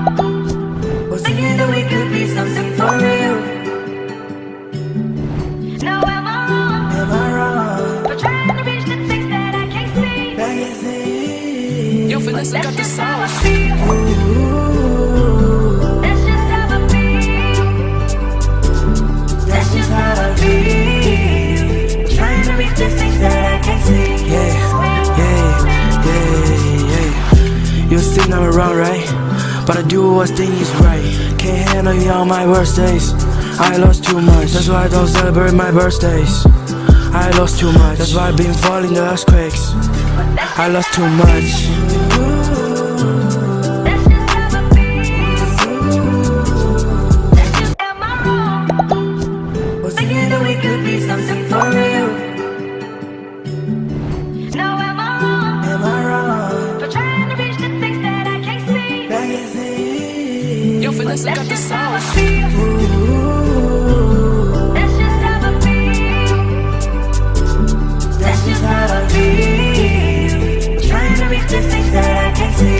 Was thinking that we could be something for real. Now am I wrong? Am I wrong? For trying to reach the things that I can't see. I can't see. Eu fui nessa That's just how I sauce. feel. That's just how I feel. That's just how I feel. Trying to reach the things that I can't see. You think I'm around, right? But I do what thing is right. Can't handle you on my worst days. I lost too much, that's why I don't celebrate my birthdays. I lost too much, that's why I've been falling the earthquakes. I lost too much. That's just how I feel. That's just am I wrong? Was thinking that we could be something for real. Now am I wrong? Am I wrong? For trying to reach the things that I can't see. I can't see. Eu fui nessa That's just how I sauce. feel. That's just how I feel. That's just how I feel. Trying to reach the things that I can't see.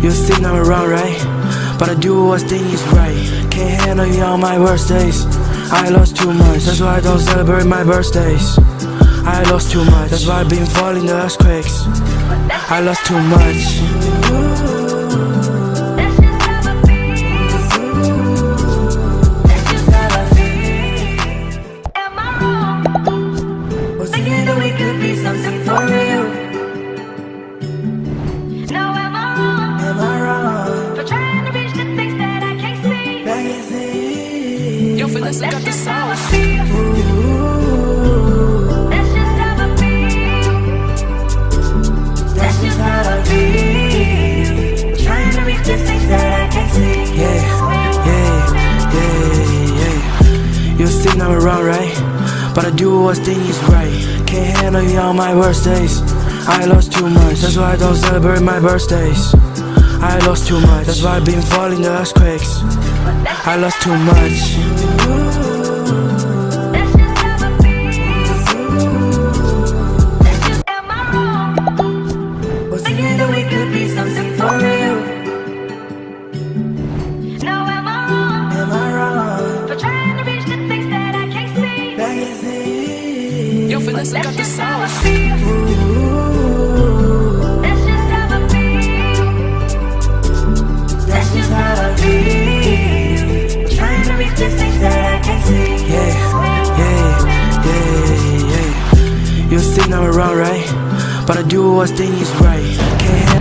You think I'm around, right? But I do what thing is right. Can't handle you on my worst days. I lost too much, that's why I don't celebrate my birthdays. I lost too much, that's why I've been falling the earthquakes. I lost too much. That's just how I feel. That's just how I feel. Am I wrong? Was thinking that we could be something for real. Now am I wrong? Am I wrong? For trying to reach the things that I can't see. I can't see. Eu fui nessa That's just how I sauce. feel. That's just how I feel. That's just how I feel. Trying to reach the things that I can't see. You think I'm around, right? But I do what thing is right. Can't handle you on my worst days. I lost too much, that's why I don't celebrate my birthdays. I lost too much, that's why I've been falling the earthquakes. I lost too much. That's just how I feel. That's just am I wrong? Was thinking that we could be something for real. Now am I wrong? Am I wrong? For trying to reach the things that I can't see. I can't see. Eu fui nessa That's just how I sauce. feel. That's just how I feel. That's just how I feel. Trying to reach the things that I can't see. You think I'm around, right? But I do what thing is right. Can't